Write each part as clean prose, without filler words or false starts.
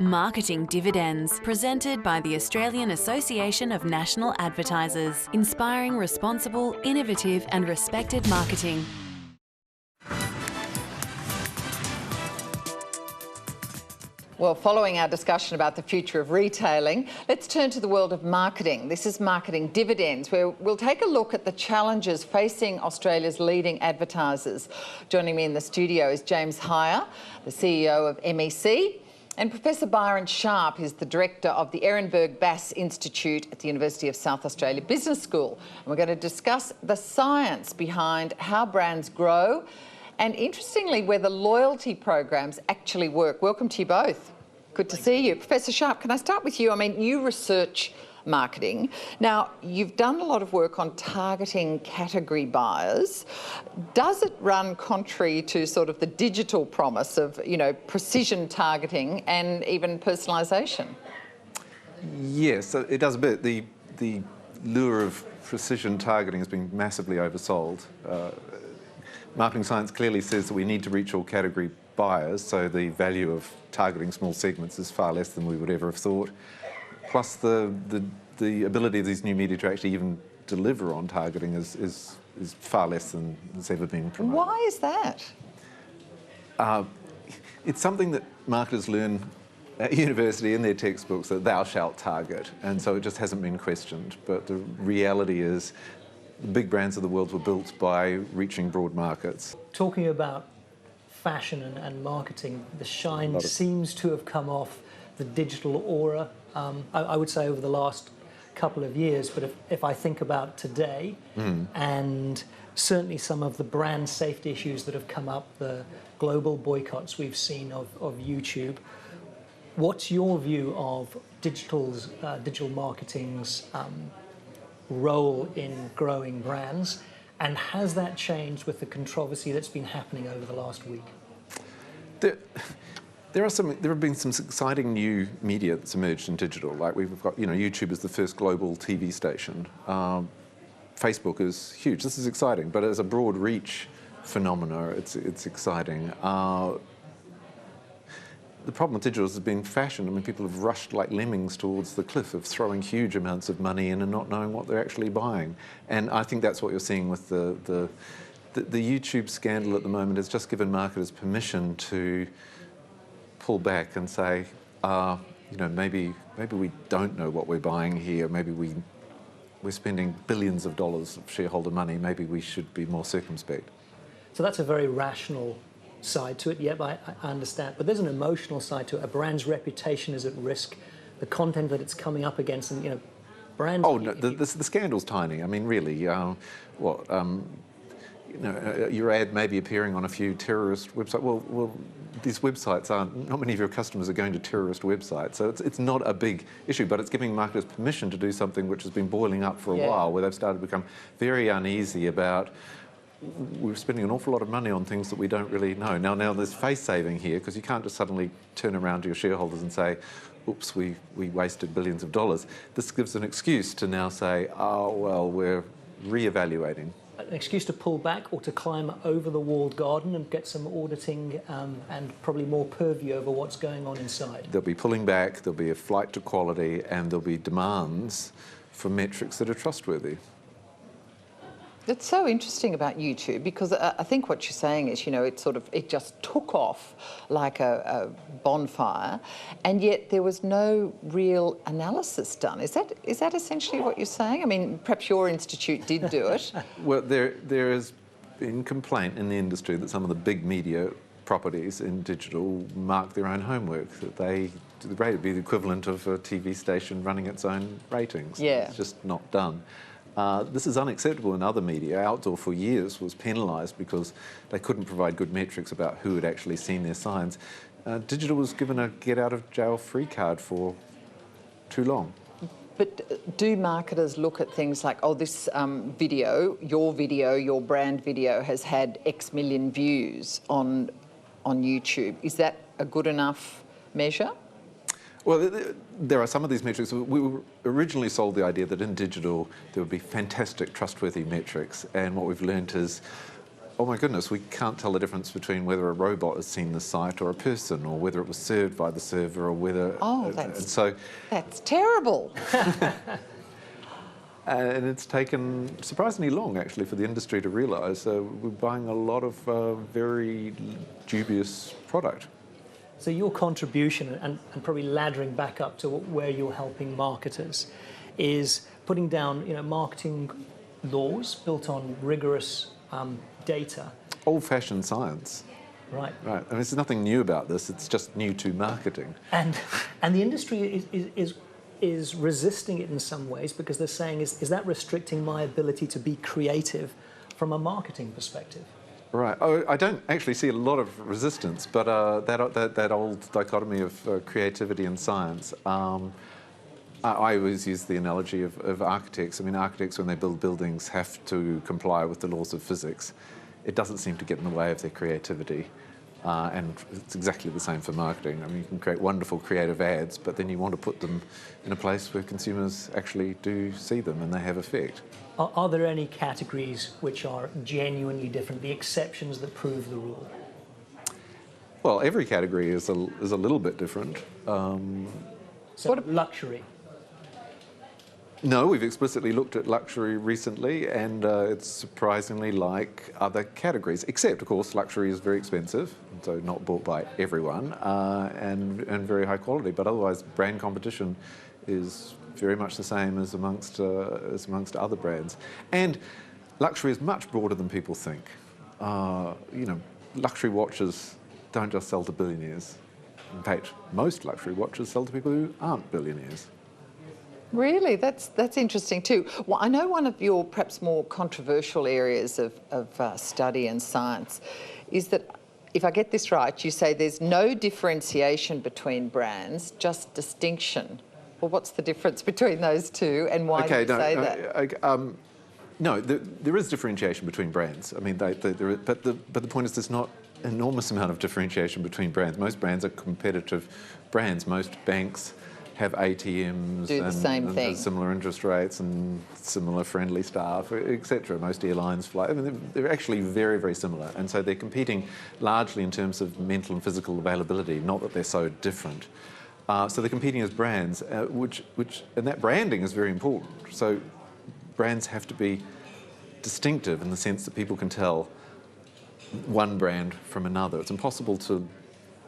Marketing Dividends, presented by the Australian Association of National Advertisers, inspiring responsible, innovative and respected marketing. Well, following our discussion about the future of retailing, let's turn to the world of marketing. This is Marketing Dividends, where we'll take a look at the challenges facing Australia's leading advertisers. Joining me in the studio is James Hier, the CEO of MEC, and Professor Byron Sharp is the Director of the Ehrenberg-Bass Institute at the University of South Australia Business School. And we're going to discuss the science behind how brands grow and, interestingly, whether loyalty programs actually work. Welcome to you both. Good to see you. Professor Sharp, can I start with you? I mean, you research marketing. Now, you've done a lot of work on targeting category buyers. Does it run contrary to sort of the digital promise of, you know, precision targeting and even personalisation? Yes, it does a bit. The lure of precision targeting has been massively oversold. Marketing science clearly says that we need to reach all category buyers, so the value of targeting small segments is far less than we would ever have thought. Plus the ability of these new media to actually even deliver on targeting is far less than has ever been promoted. Why is that? It's something that marketers learn at university in their textbooks, that thou shalt target, and so it just hasn't been questioned. But the reality is the big brands of the world were built by reaching broad markets. Talking about fashion and marketing, the shine seems to have come off the digital aura, I would say over the last couple of years, but if I think about today and certainly some of the brand safety issues that have come up, the global boycotts we've seen of YouTube, what's your view of digital marketing's role in growing brands, and has that changed with the controversy that's been happening over the last week? There have been some exciting new media that's emerged in digital. Like we've got, you know, YouTube is the first global TV station. Facebook is huge. This is exciting, but as a broad reach phenomena, it's exciting. The problem with digital has been fashion. I mean, people have rushed like lemmings towards the cliff of throwing huge amounts of money in and not knowing what they're actually buying. And I think that's what you're seeing with the YouTube scandal at the moment. Has just given marketers permission to pull back and say, you know, maybe we don't know what we're buying here. Maybe we're spending billions of dollars of shareholder money. Maybe we should be more circumspect. So that's a very rational side to it. Yep, I understand. But there's an emotional side to it. A brand's reputation is at risk. The content that it's coming up against, and, you know, brands... Oh, no, the scandal's tiny. I mean, really, you know, your ad may be appearing on a few terrorist websites. Well, these websites aren't... Not many of your customers are going to terrorist websites, so it's not a big issue, but it's giving marketers permission to do something which has been boiling up for a while, where they've started to become very uneasy about... We're spending an awful lot of money on things that we don't really know. Now there's face saving here, because you can't just suddenly turn around to your shareholders and say, oops, we wasted billions of dollars. This gives an excuse to now say, oh, well, we're re-evaluating. An excuse to pull back or to climb over the walled garden and get some auditing and probably more purview over what's going on inside. There'll be pulling back, there'll be a flight to quality, and there'll be demands for metrics that are trustworthy. It's so interesting about YouTube, because I think what you're saying is, you know, it just took off like a bonfire, and yet there was no real analysis done. Is that essentially what you're saying? I mean, perhaps your institute did do it. Well, there has been complaint in the industry that some of the big media properties in digital mark their own homework, that it'd be the equivalent of a TV station running its own ratings. Yeah. It's just not done. This is unacceptable in other media. Outdoor for years was penalised because they couldn't provide good metrics about who had actually seen their signs. Digital was given a get-out-of-jail-free card for too long. But do marketers look at things like, oh, this video, your brand video has had X million views on YouTube? Is that a good enough measure? Well, there are some of these metrics. We originally sold the idea that in digital there would be fantastic, trustworthy metrics, and what we've learned is oh my goodness, we can't tell the difference between whether a robot has seen the site or a person, or whether it was served by the server, or whether... Oh, that's terrible. And it's taken surprisingly long, actually, for the industry to realise we're buying a lot of very dubious product. So your contribution, and probably laddering back up to where you're helping marketers, is putting down, marketing laws built on rigorous data. Old-fashioned science. Right. Right. I mean, there's nothing new about this. It's just new to marketing. And the industry is resisting it in some ways, because they're saying, is that restricting my ability to be creative from a marketing perspective? Right. Oh, I don't actually see a lot of resistance, but that old dichotomy of creativity and science. I always use the analogy of architects. I mean, architects, when they build buildings, have to comply with the laws of physics. It doesn't seem to get in the way of their creativity. And it's exactly the same for marketing. I mean, you can create wonderful creative ads, but then you want to put them in a place where consumers actually do see them and they have effect. Are there any categories which are genuinely different, the exceptions that prove the rule? Well, every category is a little bit different. So luxury? No, we've explicitly looked at luxury recently, and it's surprisingly like other categories, except, of course, luxury is very expensive, so not bought by everyone, and very high quality. But otherwise, brand competition is very much the same as amongst other brands. And luxury is much broader than people think. Luxury watches don't just sell to billionaires. In fact, most luxury watches sell to people who aren't billionaires. Really? That's interesting too. Well, I know one of your perhaps more controversial areas of study and science is that, if I get this right, you say there's no differentiation between brands, just distinction. Well, what's the difference between those two, and why do you say that? No, there is differentiation between brands. I mean, but the point is there's not an enormous amount of differentiation between brands. Most brands are competitive brands. Most banks have ATMs and similar interest rates and similar friendly staff, etc. Most airlines fly. I mean, they're actually very, very similar, and so they're competing largely in terms of mental and physical availability, not that they're so different. So they're competing as brands, and that branding is very important. So brands have to be distinctive in the sense that people can tell one brand from another. It's impossible to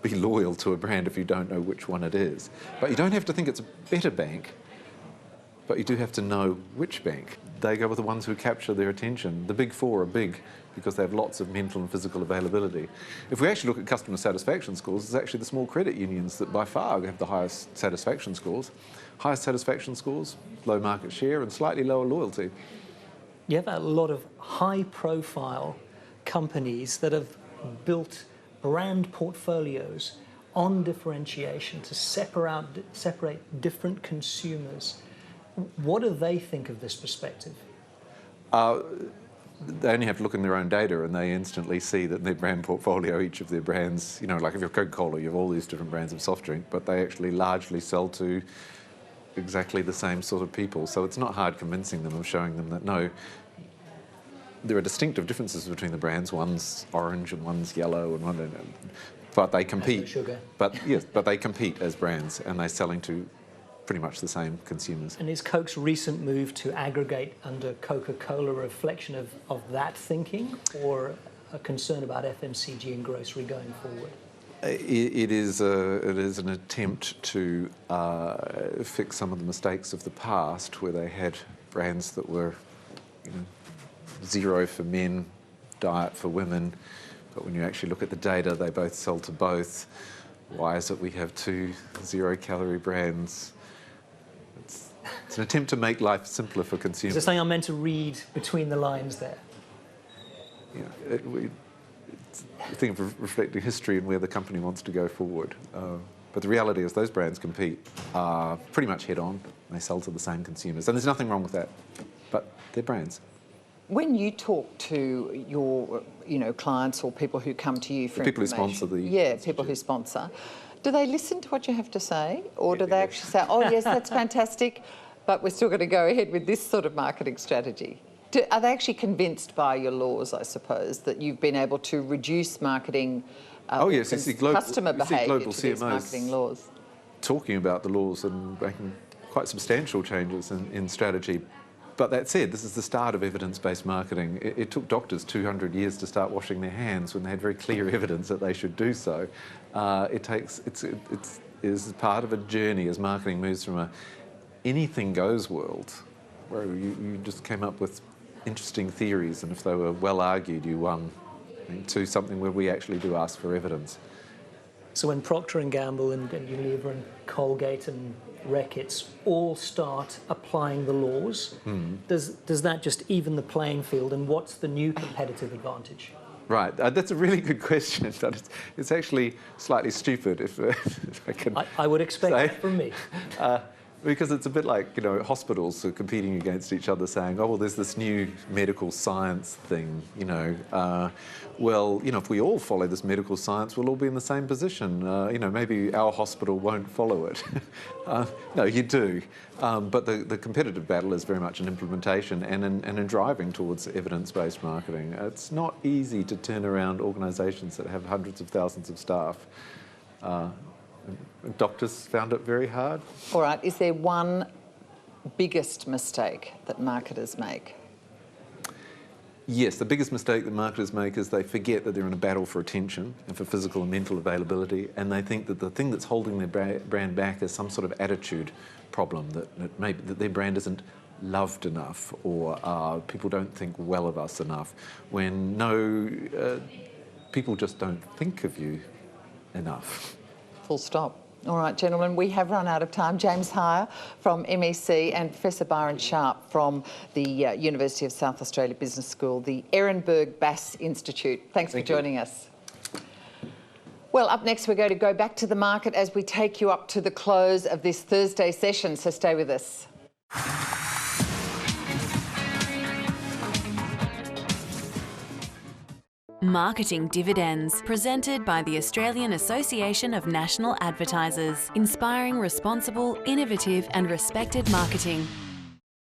be loyal to a brand if you don't know which one it is. But you don't have to think it's a better bank, but you do have to know which bank. They go with the ones who capture their attention. The big four are big because they have lots of mental and physical availability. If we actually look at customer satisfaction scores, it's actually the small credit unions that by far have the highest satisfaction scores. Highest satisfaction scores, low market share, and slightly lower loyalty. You have a lot of high-profile companies that have built brand portfolios on differentiation to separate different consumers. What do they think of this perspective? They only have to look in their own data and they instantly see that in their brand portfolio, each of their brands, like if you're Coca-Cola, you have all these different brands of soft drink, but they actually largely sell to exactly the same sort of people. So it's not hard convincing them, of showing them that no, there are distinctive differences between the brands. One's orange and one's yellow, and but they compete. Sugar. But yes, but they compete as brands, and they're selling to pretty much the same consumers. And is Coke's recent move to aggregate under Coca-Cola a reflection of that thinking, or a concern about FMCG and grocery going forward? It is an attempt to fix some of the mistakes of the past, where they had brands that were, zero for men, diet for women, but when you actually look at the data, they both sell to both. Why is it we have two zero-calorie brands? It's an attempt to make life simpler for consumers. Is there something I'm meant to read between the lines there? It's a thing of reflecting history and where the company wants to go forward. But the reality is those brands compete pretty much head-on. They sell to the same consumers, and there's nothing wrong with that, but they're brands. When you talk to your, clients or people who come to you for people information, who sponsor the people who sponsor, do they listen to what you have to say, or do they actually say, "Oh yes, that's fantastic, but we're still going to go ahead with this sort of marketing strategy"? Are they actually convinced by your laws, I suppose, that you've been able to reduce marketing oh yes, you see customer behaviour global to these marketing laws? Talking about the laws and making quite substantial changes in strategy. But that said, this is the start of evidence-based marketing. It took doctors 200 years to start washing their hands when they had very clear evidence that they should do so. It's part of a journey as marketing moves from a anything goes world, where you just came up with interesting theories, and if they were well argued, you won, to something where we actually do ask for evidence. So when Procter & Gamble and Unilever and Colgate and Reckitt's all start applying the laws, does that just even the playing field, and what's the new competitive advantage? Right, that's a really good question, but it's actually slightly stupid, if I can I would expect say. that from me. Because it's a bit like, hospitals are competing against each other saying, oh, well, there's this new medical science thing, if we all follow this medical science, we'll all be in the same position. Maybe our hospital won't follow it. No, you do. But the competitive battle is very much an implementation and in driving towards evidence-based marketing. It's not easy to turn around organisations that have hundreds of thousands of staff. Doctors found it very hard. All right, is there one biggest mistake that marketers make? Yes, the biggest mistake that marketers make is they forget that they're in a battle for attention and for physical and mental availability, and they think that the thing that's holding their brand back is some sort of attitude problem, that maybe that their brand isn't loved enough, or people don't think well of us enough, when no, people just don't think of you enough. Full stop. All right, gentlemen, we have run out of time. James Hier from MEC and Professor Byron Sharp from the University of South Australia Business School, the Ehrenberg-Bass Institute. Thanks for joining us. Well, up next, we're going to go back to the market as we take you up to the close of this Thursday session, so stay with us. Marketing Dividends, presented by the Australian Association of National Advertisers, inspiring responsible, innovative and respected marketing.